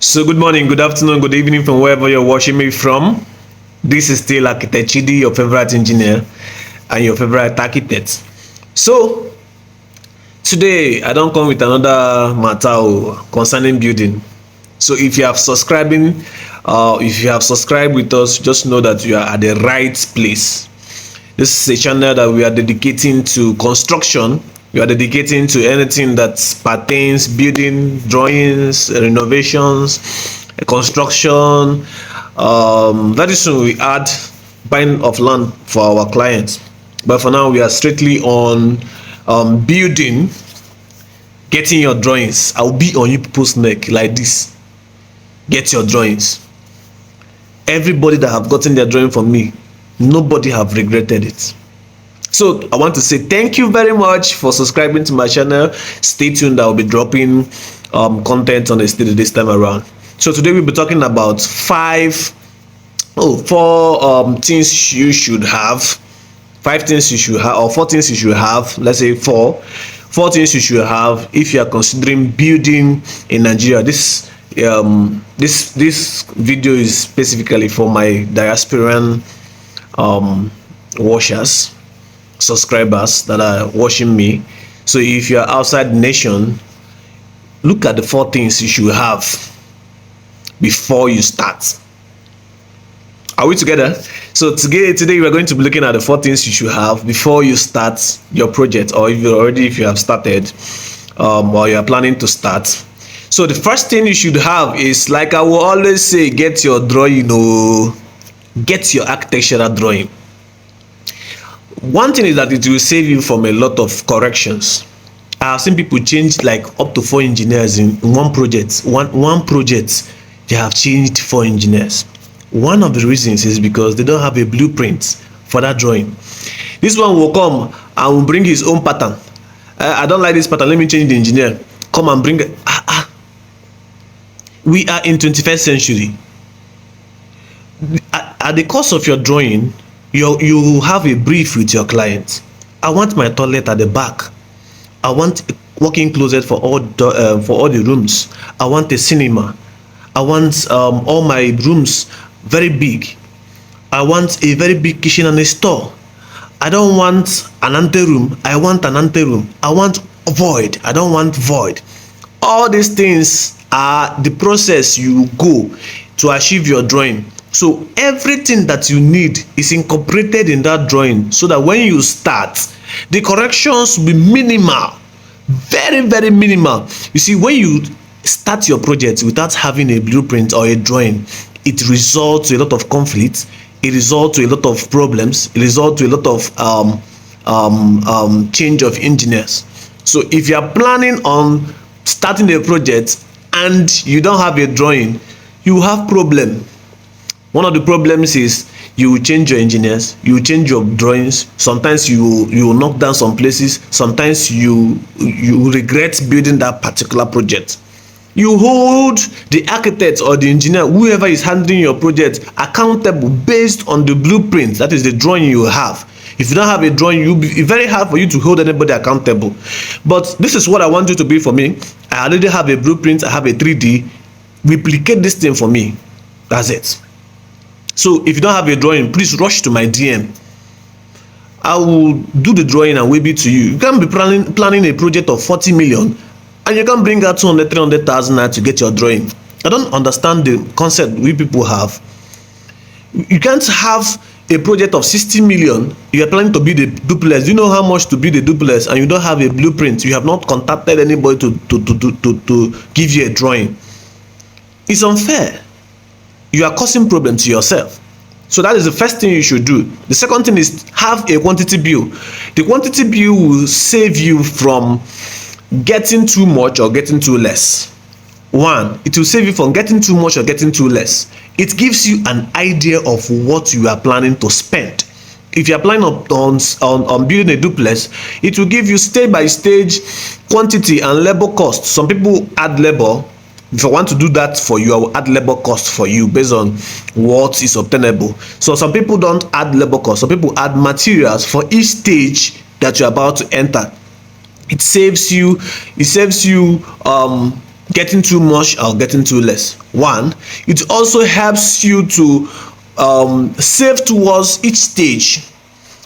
So good morning, good afternoon, good evening from wherever you're watching me from. This is still Architect Chidi, your favorite engineer and your favorite architect. So today I don't come with another matter concerning building. So if you have subscribed with us, just know that you are at the right place. This is a channel that we are dedicating to construction. We are dedicating to anything that pertains building, drawings, renovations, construction. Very soon we add buying of land for our clients. But for now, we are strictly on building, getting your drawings. I'll be on you people's neck like this. Get your drawings. Everybody that have gotten their drawing from me, nobody have regretted it. So I want to say thank you very much for subscribing to my channel. Stay tuned, I'll be dropping content on a steady this time around. So today we'll be talking about four things you should have. 5 things you should have, or 4 things you should have. Let's say four things you should have if you are considering building in Nigeria. This video is specifically for my diasporan watchers, subscribers that are watching me. So if you are outside the nation, look at the 4 things you should have before you start. Are we together? So today we are going to be looking at the 4 things you should have before you start your project, or if you have started or you are planning to start. So the first thing you should have is, like I will always say, get your drawing, get your architectural drawing. One thing is that it will save you from a lot of corrections. I have seen people change like up to 4 engineers in one project. One project, they have changed 4 engineers. One of the reasons is because they don't have a blueprint for that drawing. This one will come and will bring his own pattern. I don't like this pattern, let me change the engineer. Come and bring it. We are in 21st century. At the course of your drawing, you have a brief with your client. I want my toilet at the back. I want a walk-in closet for all the rooms. I want a cinema. I want all my rooms very big. I want a very big kitchen and a store. I don't want an anteroom. I want an anteroom. I want void. I don't want void. All these things are the process you go to achieve your drawing. So everything that you need is incorporated in that drawing, so that when you start, the corrections will be minimal, very, very minimal. You see, when you start your project without having a blueprint or a drawing, it results to a lot of conflict, it results to a lot of problems, it results to a lot of change of engineers. So if you are planning on starting a project and you don't have a drawing, you have problem. One of the problems is you will change your engineers, you will change your drawings. Sometimes you will knock down some places. Sometimes you regret building that particular project. You hold the architect or the engineer, whoever is handling your project, accountable based on the blueprint, that is the drawing you have. If you don't have a drawing, it will be very hard for you to hold anybody accountable. But this is what I want you to be for me. I already have a blueprint, I have a 3D. Replicate this thing for me. That's it. So if you don't have a drawing, please rush to my DM. I will do the drawing and wave it to you. You can be planning a project of 40 million and you can bring out 200, 300,000 to get your drawing. I don't understand the concept we people have. You can't have a project of 60 million. You are planning to build a duplex. Do you know how much to build a duplex, and you don't have a blueprint? You have not contacted anybody to give you a drawing. It's unfair. You are causing problems to yourself. So that is the first thing you should do. The second thing is have a quantity bill. The quantity bill will save you from getting too much or getting too less. One, it will save you from getting too much or getting too less. It gives you an idea of what you are planning to spend. If you are planning on building a duplex, it will give you stage by stage quantity and labor cost. Some people add labor. If I want to do that for you, I will add labor cost for you based on what is obtainable. So some people don't add labor cost. Some people add materials for each stage that you're about to enter. It saves you getting too much or getting too less. One, it also helps you to save towards each stage.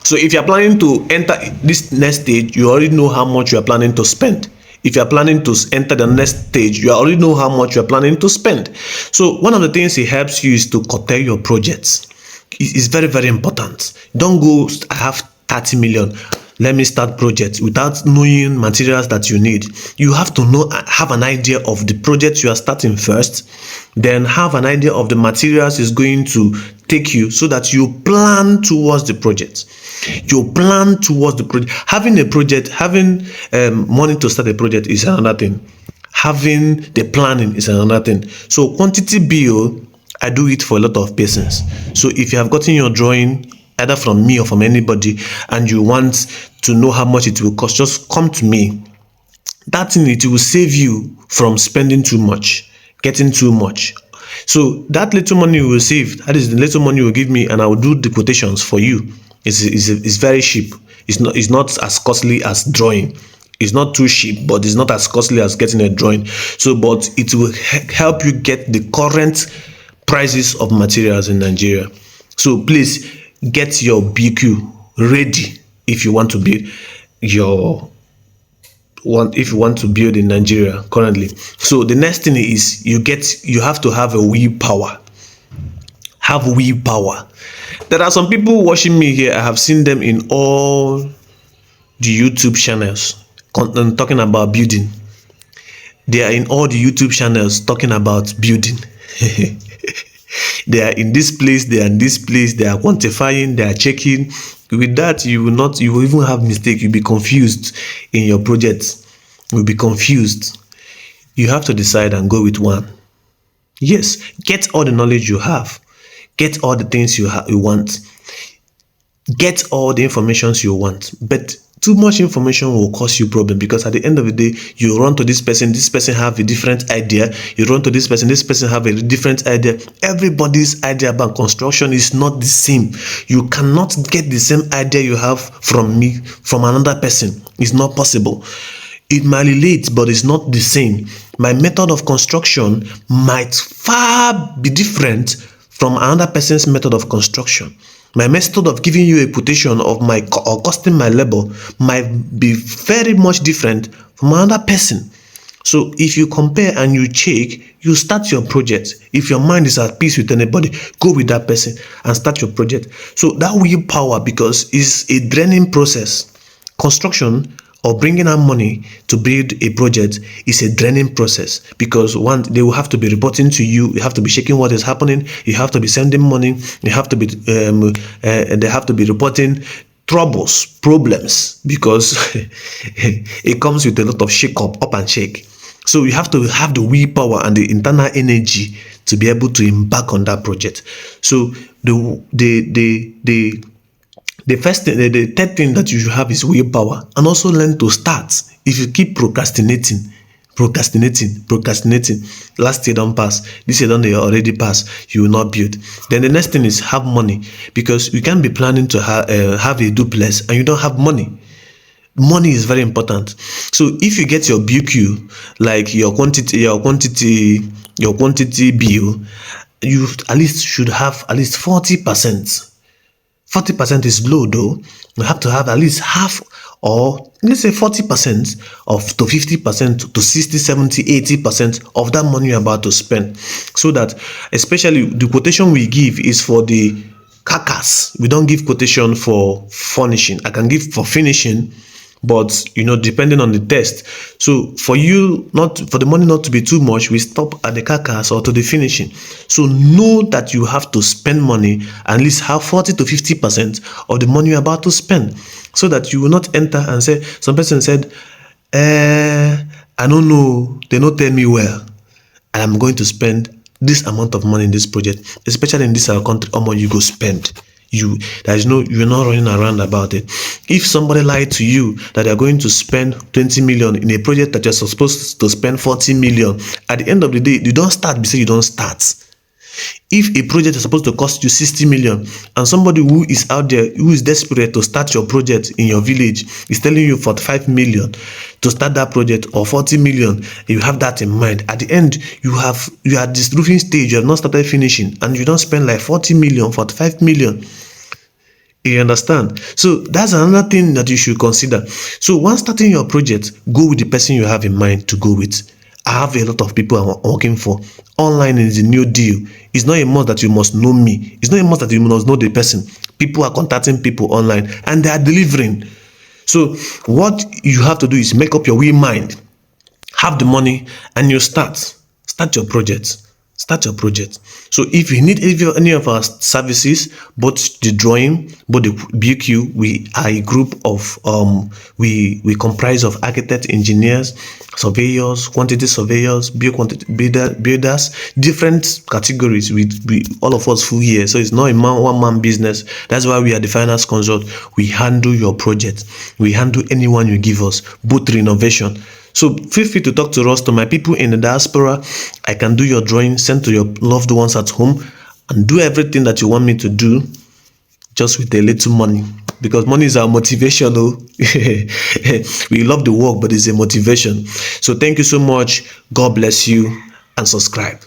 So if you're planning to enter this next stage, you already know how much you are planning to spend. If you are planning to enter the next stage, you already know how much you are planning to spend. So one of the things it helps you is to curtail your projects. It's very, very important. Don't go, I have 30 million, let me start project without knowing materials that you need. You have to know, have an idea of the project you are starting first, then have an idea of the materials is going to take you, so that you plan towards the project. You plan towards the project. Having a project, having money to start a project is another thing. Having the planning is another thing. So quantity bill, I do it for a lot of persons. So if you have gotten your drawing either from me or from anybody, and you want to know how much it will cost, just come to me. That thing, it will save you from spending too much, getting too much. So that little money you will save, that is the little money you will give me, and I will do the quotations for you. It's very cheap. It's not as costly as drawing. It's not too cheap, but it's not as costly as getting a drawing. So, but it will help you get the current prices of materials in Nigeria. So please get your BQ ready if you want to build in Nigeria currently. So the next thing is you have to have a willpower. Have willpower. There are some people watching me here. I have seen them in all the YouTube channels talking about building. They are in all the YouTube channels talking about building. They are in this place, they are in this place, they are quantifying, they are checking. With that, you will even have mistake. You'll be confused in your projects. You'll be confused. You have to decide and go with one. Yes, get all the knowledge you have. Get all the things you want. Get all the information you want. But too much information will cause you problem, because at the end of the day, you run to this person have a different idea. You run to this person have a different idea. Everybody's idea about construction is not the same. You cannot get the same idea you have from me, from another person. It's not possible. It might relate, but it's not the same. My method of construction might far be different from another person's method of construction. My method of giving you a quotation of or costing my labor might be very much different from another person. So if you compare and you check, you start your project. If your mind is at peace with anybody, go with that person and start your project. So that willpower, because it's a draining process. Construction or bringing out money to build a project is a draining process, because one, they will have to be reporting to you. You have to be checking what is happening. You have to be sending money. You have to be they have to be reporting problems, because it comes with a lot of shake up and shake. So you have to have the willpower and the internal energy to be able to embark on that project. So the first thing, the third thing that you should have is willpower, and also learn to start. If you keep procrastinating, last year don't pass, this year don't already pass, you will not build. Then the next thing is have money, because you can't be planning to have a duplex and you don't have money. Money is very important. So if you get your BQ, like your quantity bill, you at least should have at least 40%. 40% is low though. You have to have at least half, or let's say 40% to 50% to 60, 70, 80% of that money you're about to spend. So that, especially the quotation we give is for the carcass. We don't give quotation for furnishing. I can give for finishing, but depending on the test. So for the money not to be too much, we stop at the carcass or to the finishing. So know that you have to spend money, at least have 40 to 50% of the money you're about to spend, so that you will not enter and say, some person said, I don't know, they don't tell me well, and I'm going to spend this amount of money in this project, especially in this our country. How much you go spend? You're not running around about it. If somebody lied to you that they're going to spend 20 million in a project that you're supposed to spend 40 million, at the end of the day, you don't start because you don't start. If a project is supposed to cost you 60 million and somebody who is out there who is desperate to start your project in your village is telling you 45 million to start that project, or 40 million, you have that in mind, at the end you are at this roofing stage, you have not started finishing, and you don't spend like 40 million, 45 million. You understand? So that's another thing that you should consider. So once starting your project, go with the person you have in mind to go with. I have a lot of people I'm working for. Online is a new deal. It's not a must that you must know me. It's not a must that you must know the person. People are contacting people online and they are delivering. So what you have to do is make up your will mind, have the money, and you start your project. Start your project. So if you need any of our services, both the drawing, both the BQ, we are a group of we comprise of architects, engineers, surveyors, quantity surveyors, builders, different categories. We all of us full here. So it's not a one man business. That's why we are the finance consult. We handle your project. We handle anyone you give us, both renovation. So feel free to talk to us, to my people in the diaspora. I can do your drawing, send to your loved ones at home, and do everything that you want me to do, just with a little money. Because money is our motivation. We love the work, but it's a motivation. So thank you so much. God bless you, and subscribe.